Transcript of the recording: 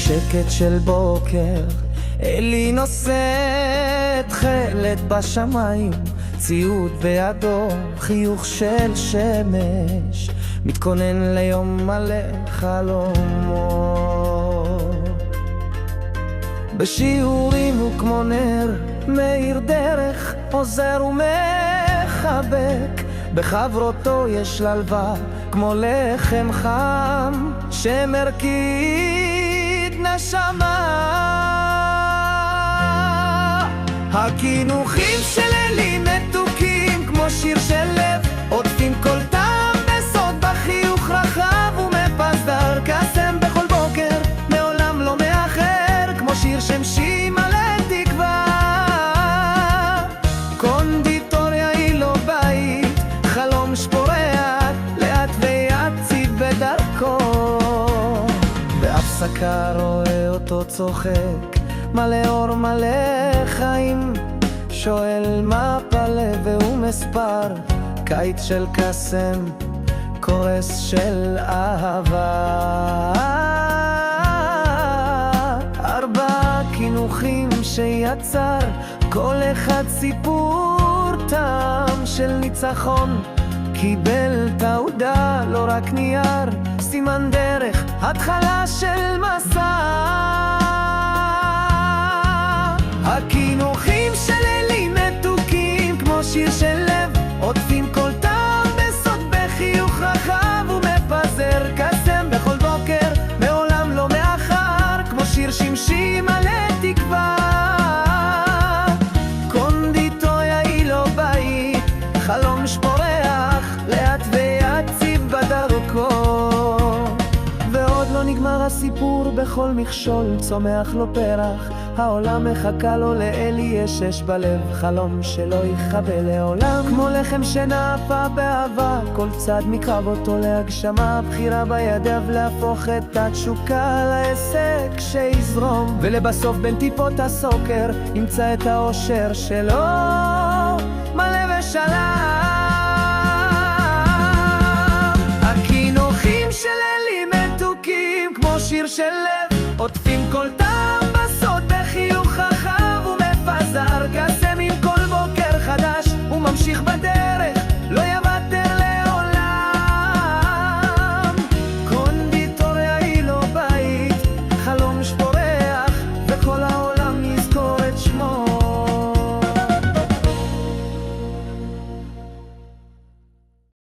שקט של בוקר, אלי נושאת תכלת בשמיים, ציוד בידו, חיוך של שמש, מתכונן ליום מלא חלומות. בשיעורים הוא כמו נר, מאיר דרך, עוזר ומחבק, בחברותו יש שלווה, כמו לחם חם, שמרכיד נשמה. הכינוחים של אלי מתוקים, כמו שיר של לב, עוטפים כל טעם בסוד, בחיוך רחב ומפזר קסם בכל בוקר, מעולם לא מאחר, כמו שיר שמשי מלא תקווה. קונדיטוריה היא לא בית, חלום שפורח לאט ויציב בדרכו, בהפסקה רואה אותו צוחק, מלא אור מלא חיים, שואל מה פלא והוא מספר, קיץ של קסם, קורס של אהבה. 4 כינוחים שיצר, כל אחד סיפור טעם של ניצחון, קיבל תעודה לא רק נייר, סימן דרך, התחלה של מסע. הכינוחים של אלי מתוקים, כמו שיר של לב, עוטפים כל טעם בסוד, בחיוך רחב ומפזר קסם בכל בוקר, מעולם לא מאחר, כמו שיר שמשי מלא תקווה. קונדיטוריה היא לא בית, חלום שפורח לאט ויציב בדרכו, ועוד לא נגמר הסיפור, בכל מכשול צומח לו פרח, העולם מחכה לו, לאלי יש אש בלב, חלום שלא יכבה לעולם, כמו לחם שנאפה באהבה, כל צד מקרב אותו להגשמה, בחירה בידיו להפוך את התשוקה לעסק שיזרום, ולבסוף בין טיפות הסוקר ימצא את האושר שלו מלא ושלם. הכינוחים של אלי מתוקים, כמו שיר של לב, עוטפים כל טעם בסוד, בחיוך רחב ומפזר קסם, עם כל בוקר חדש הוא ממשיך בדרך.